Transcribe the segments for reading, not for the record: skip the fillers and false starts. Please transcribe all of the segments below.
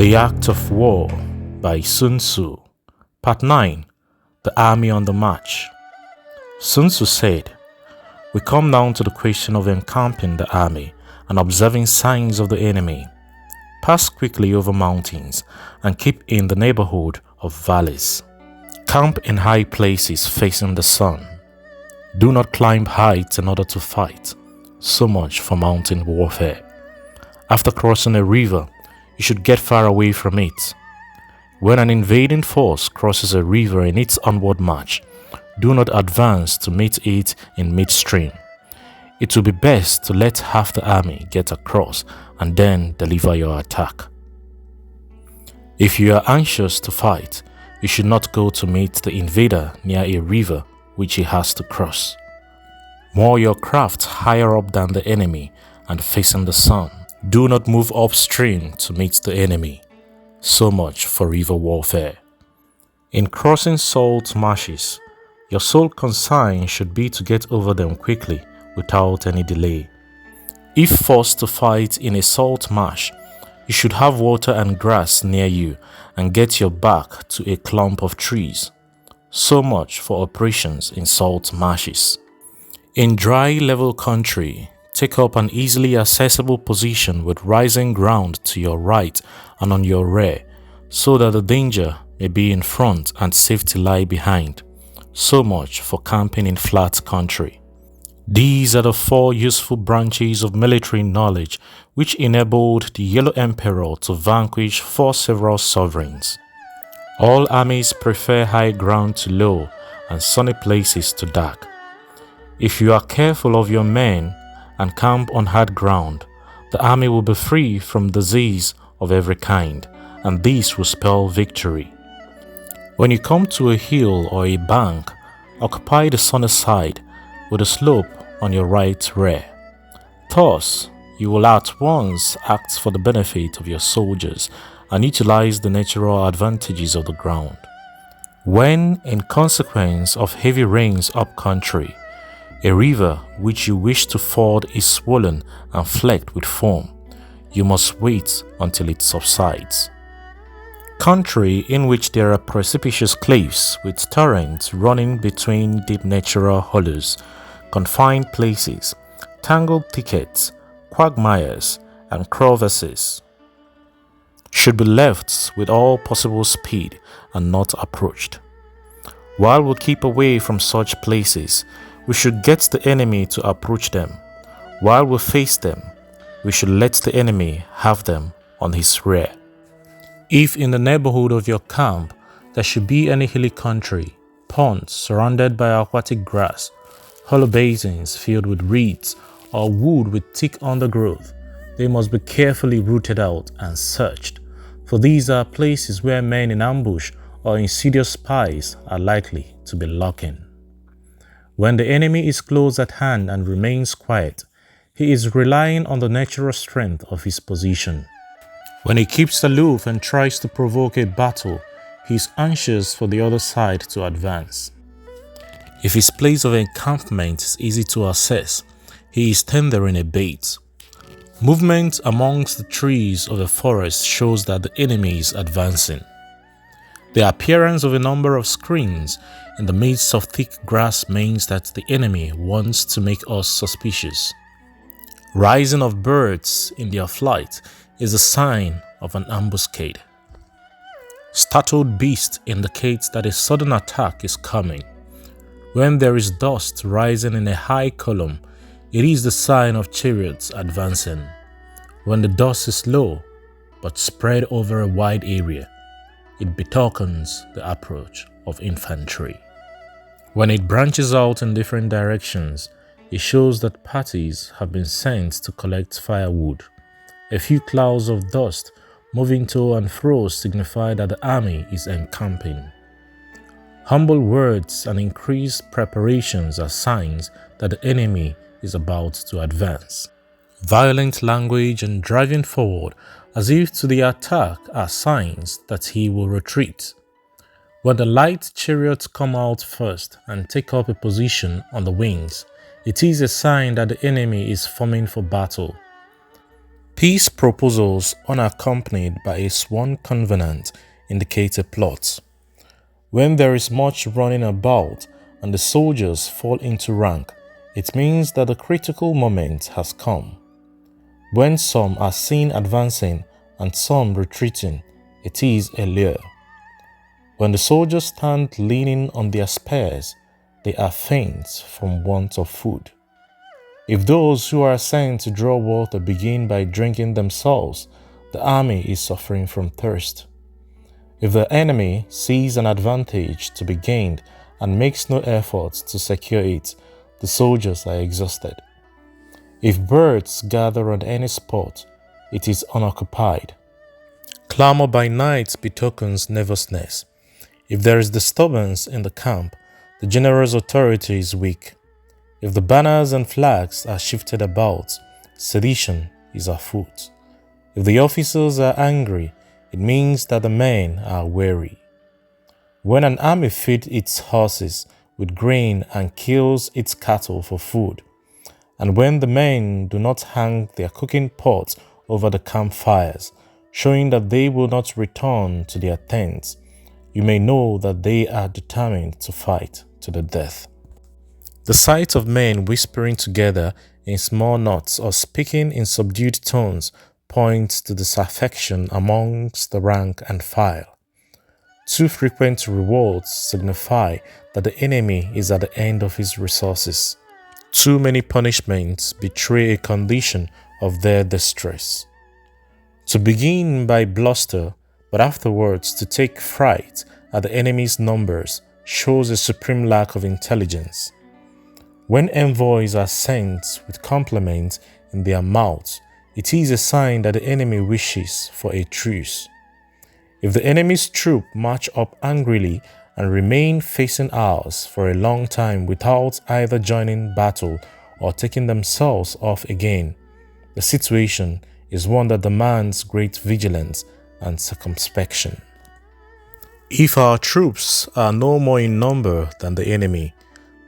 The Act of War by Sun Tzu. Part 9. The Army on the March. Sun Tzu said, "We come down to the question of encamping the army and observing signs of the enemy. Pass quickly over mountains and keep in the neighborhood of valleys. Camp in high places facing the sun. Do not climb heights in order to fight. So much for mountain warfare. After crossing a river, you should get far away from it. When an invading force crosses a river in its onward march, do not advance to meet it in midstream. It will be best to let half the army get across and then deliver your attack. If you are anxious to fight, you should not go to meet the invader near a river which he has to cross. Moor your craft higher up than the enemy and facing the sun. Do not move upstream to meet the enemy. So much for river warfare. In crossing salt marshes, your sole concern should be to get over them quickly without any delay. If forced to fight in a salt marsh, you should have water and grass near you and get your back to a clump of trees. So much for operations in salt marshes. In dry, level country, take up an easily accessible position with rising ground to your right and on your rear, so that the danger may be in front and safety lie behind. So much for camping in flat country. These are the 4 useful branches of military knowledge which enabled the Yellow Emperor to vanquish 4 several sovereigns. All armies prefer high ground to low and sunny places to dark. If you are careful of your men and camp on hard ground, the army will be free from disease of every kind, and this will spell victory. When you come to a hill or a bank, occupy the sunny side with a slope on your right rear. Thus, you will at once act for the benefit of your soldiers and utilize the natural advantages of the ground. When, in consequence of heavy rains up country, a river which you wish to ford is swollen and flecked with foam, you must wait until it subsides. Country in which there are precipitous cliffs with torrents running between deep natural hollows, confined places, tangled thickets, quagmires, and crevasses, should be left with all possible speed and not approached. While we keep away from such places, we should get the enemy to approach them. While we face them, we should let the enemy have them on his rear. If in the neighborhood of your camp there should be any hilly country, ponds surrounded by aquatic grass, hollow basins filled with reeds, or wood with thick undergrowth, they must be carefully rooted out and searched, for these are places where men in ambush or insidious spies are likely to be lurking. When the enemy is close at hand and remains quiet, he is relying on the natural strength of his position. When he keeps aloof and tries to provoke a battle, he is anxious for the other side to advance. If his place of encampment is easy to access, he is tendering a bait. Movement amongst the trees of a forest shows that the enemy is advancing. The appearance of a number of screens in the midst of thick grass means that the enemy wants to make us suspicious. Rising of birds in their flight is a sign of an ambuscade. Startled beast indicates that a sudden attack is coming. When there is dust rising in a high column, it is the sign of chariots advancing. When the dust is low but spread over a wide area, it betokens the approach of infantry. When it branches out in different directions, it shows that parties have been sent to collect firewood. A few clouds of dust moving to and fro signify that the army is encamping. Humble words and increased preparations are signs that the enemy is about to advance. Violent language and driving forward as if to the attack are signs that he will retreat. When the light chariots come out first and take up a position on the wings, it is a sign that the enemy is forming for battle. Peace proposals unaccompanied by a sworn covenant indicate a plot. When there is much running about and the soldiers fall into rank, it means that the critical moment has come. When some are seen advancing and some retreating, it is a lure. When the soldiers stand leaning on their spears, they are faint from want of food. If those who are sent to draw water begin by drinking themselves, the army is suffering from thirst. If the enemy sees an advantage to be gained and makes no effort to secure it, the soldiers are exhausted. If birds gather on any spot, it is unoccupied. Clamor by night betokens nervousness. If there is disturbance in the camp, the general's authority is weak. If the banners and flags are shifted about, sedition is afoot. If the officers are angry, it means that the men are weary. When an army feeds its horses with grain and kills its cattle for food, and when the men do not hang their cooking pots over the campfires, showing that they will not return to their tents, you may know that they are determined to fight to the death. The sight of men whispering together in small knots or speaking in subdued tones points to disaffection amongst the rank and file. Too frequent rewards signify that the enemy is at the end of his resources. Too many punishments betray a condition of their distress. To begin by bluster, but afterwards to take fright at the enemy's numbers shows a supreme lack of intelligence. When envoys are sent with compliments in their mouths, it is a sign that the enemy wishes for a truce. If the enemy's troops march up angrily and remain facing ours for a long time without either joining battle or taking themselves off again, the situation is one that demands great vigilance and circumspection. If our troops are no more in number than the enemy,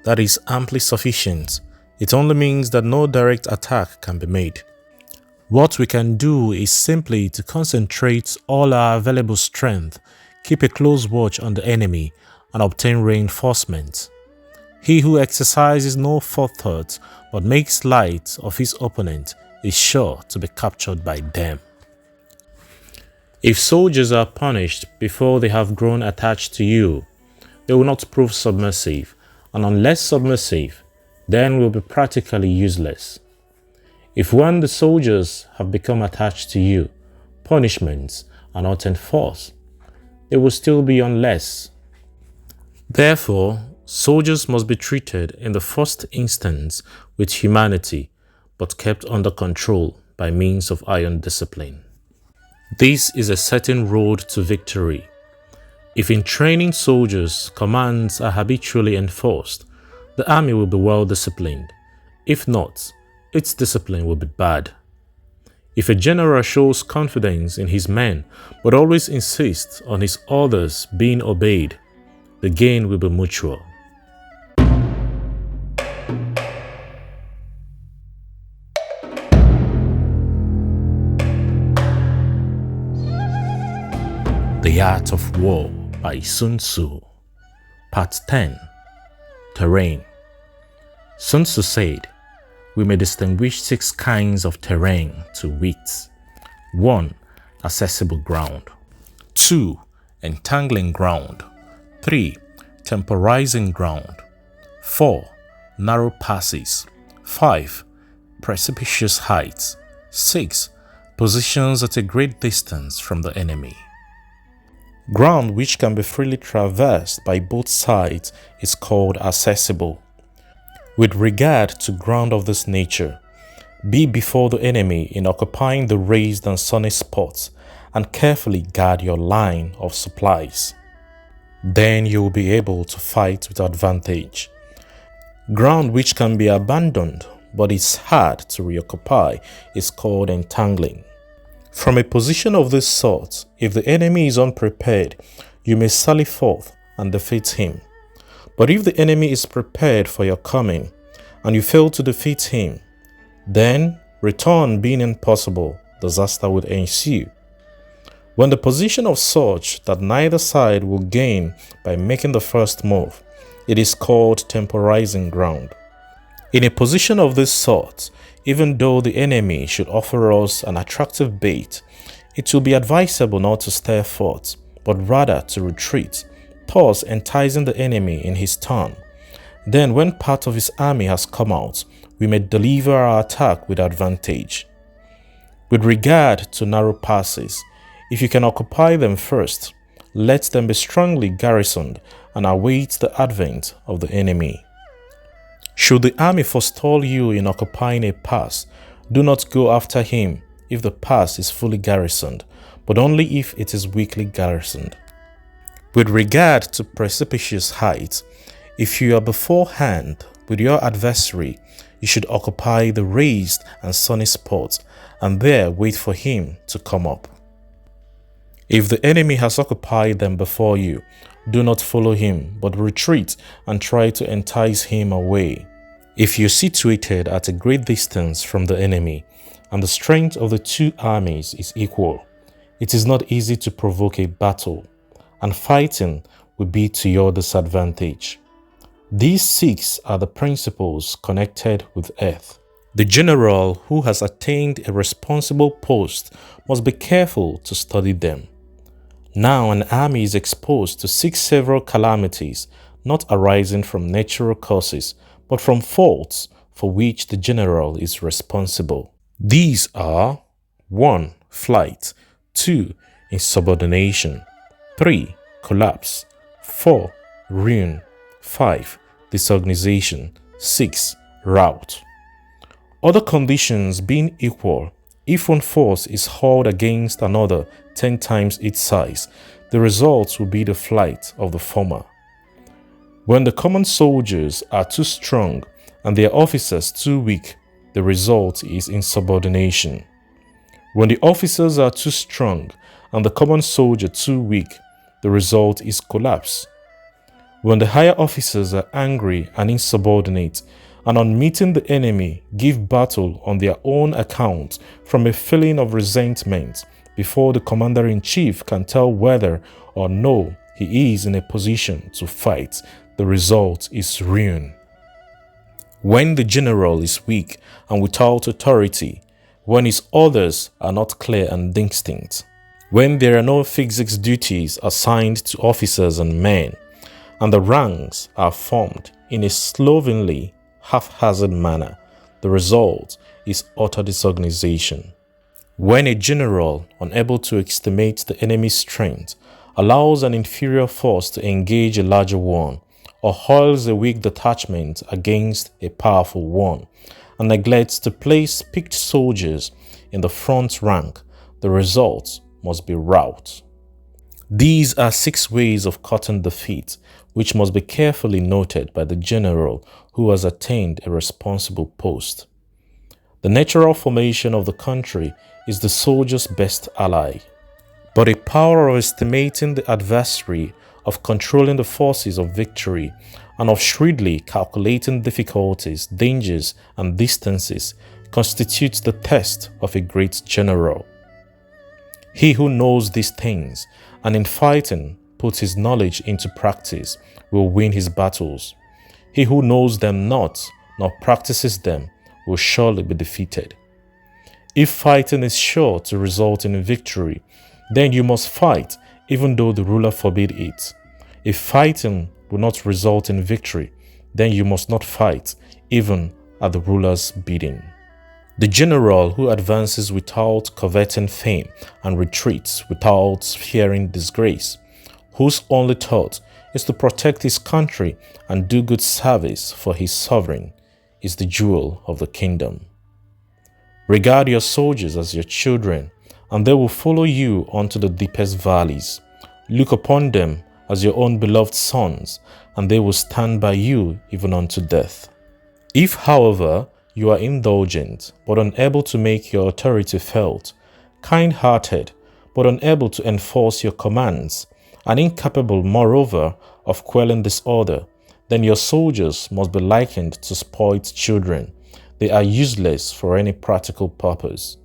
that is amply sufficient. It only means that no direct attack can be made. What we can do is simply to concentrate all our available strength, keep a close watch on the enemy, and obtain reinforcements. He who exercises no forethought but makes light of his opponent is sure to be captured by them. If soldiers are punished before they have grown attached to you, they will not prove submissive, and unless submissive, then will be practically useless. If when the soldiers have become attached to you, punishments are not enforced, they will still be unless. Therefore, soldiers must be treated in the first instance with humanity, but kept under control by means of iron discipline. This is a certain road to victory. If in training soldiers, commands are habitually enforced, the army will be well disciplined. If not, its discipline will be bad. If a general shows confidence in his men, but always insists on his orders being obeyed, the gain will be mutual. The Art of War by Sun Tzu. Part 10. Terrain. Sun Tzu said, we may distinguish 6 kinds of terrain to wit. 1. Accessible ground. 2. Entangling ground. 3. Temporizing ground. 4. Narrow passes. 5. Precipitous heights. 6. Positions at a great distance from the enemy. Ground which can be freely traversed by both sides is called accessible. With regard to ground of this nature, be before the enemy in occupying the raised and sunny spots and carefully guard your line of supplies. Then you will be able to fight with advantage. Ground which can be abandoned but is hard to reoccupy is called entangling. From a position of this sort, if the enemy is unprepared, you may sally forth and defeat him. But if the enemy is prepared for your coming, and you fail to defeat him, then, return being impossible, disaster would ensue. When the position of such that neither side will gain by making the first move, it is called temporizing ground. In a position of this sort, even though the enemy should offer us an attractive bait, it will be advisable not to stare forth, but rather to retreat, thus enticing the enemy in his turn. Then when part of his army has come out, we may deliver our attack with advantage. With regard to narrow passes, if you can occupy them first, let them be strongly garrisoned and await the advent of the enemy. Should the army forestall you in occupying a pass, do not go after him if the pass is fully garrisoned, but only if it is weakly garrisoned. With regard to precipitous height, if you are beforehand with your adversary, you should occupy the raised and sunny spot and there wait for him to come up. If the enemy has occupied them before you, do not follow him, but retreat and try to entice him away. If you're situated at a great distance from the enemy, and the strength of the two armies is equal, it is not easy to provoke a battle, and fighting will be to your disadvantage. These 6 are the principles connected with earth. The general who has attained a responsible post must be careful to study them. Now an army is exposed to 6 several calamities, not arising from natural causes, but from faults for which the general is responsible. These are 1. Flight, 2. Insubordination, 3. Collapse, 4. Ruin, 5. Disorganization, 6. Rout. Other conditions being equal, if one force is hauled against another 10 times its size, the result will be the flight of the former. When the common soldiers are too strong and their officers too weak, the result is insubordination. When the officers are too strong and the common soldier too weak, the result is collapse. When the higher officers are angry and insubordinate, and on meeting the enemy give battle on their own account from a feeling of resentment, before the commander-in-chief can tell whether or no he is in a position to fight, the result is ruin. When the general is weak and without authority, when his orders are not clear and distinct, when there are no fixed duties assigned to officers and men, and the ranks are formed in a slovenly, haphazard manner, the result is utter disorganization. When a general, unable to estimate the enemy's strength, allows an inferior force to engage a larger one, or hurls a weak detachment against a powerful one, and neglects to place picked soldiers in the front rank, the result must be rout. These are 6 ways of cutting defeat, which must be carefully noted by the general who has attained a responsible post. The natural formation of the country is the soldier's best ally, but a power of estimating the adversary, of controlling the forces of victory, and of shrewdly calculating difficulties, dangers, and distances constitutes the test of a great general. He who knows these things, and in fighting puts his knowledge into practice, will win his battles. He who knows them not, nor practices them, will surely be defeated. If fighting is sure to result in victory, then you must fight, even though the ruler forbid it. If fighting will not result in victory, then you must not fight, even at the ruler's bidding. The general who advances without coveting fame and retreats without fearing disgrace, whose only thought is to protect his country and do good service for his sovereign, is the jewel of the kingdom. Regard your soldiers as your children, and they will follow you unto the deepest valleys. Look upon them as your own beloved sons, and they will stand by you even unto death. If, however, you are indulgent, but unable to make your authority felt, kind-hearted, but unable to enforce your commands, and incapable, moreover, of quelling disorder, then your soldiers must be likened to spoilt children. They are useless for any practical purpose.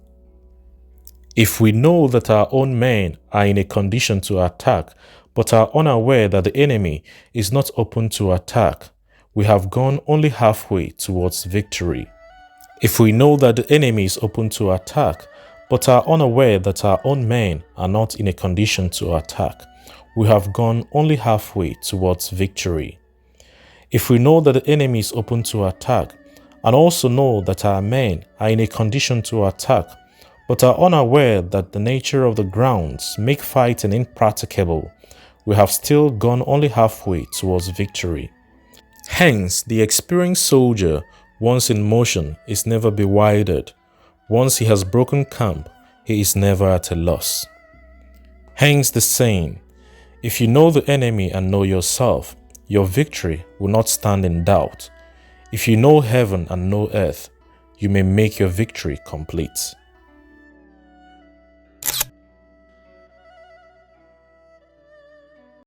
If we know that our own men are in a condition to attack, but are unaware that the enemy is not open to attack, we have gone only halfway towards victory. If we know that the enemy is open to attack, but are unaware that our own men are not in a condition to attack, we have gone only halfway towards victory. If we know that the enemy is open to attack, and also know that our men are in a condition to attack, but are unaware that the nature of the grounds make fighting impracticable, we have still gone only halfway towards victory. Hence, the experienced soldier, once in motion, is never bewildered. Once he has broken camp, he is never at a loss. Hence the saying, if you know the enemy and know yourself, your victory will not stand in doubt. If you know heaven and know earth, you may make your victory complete.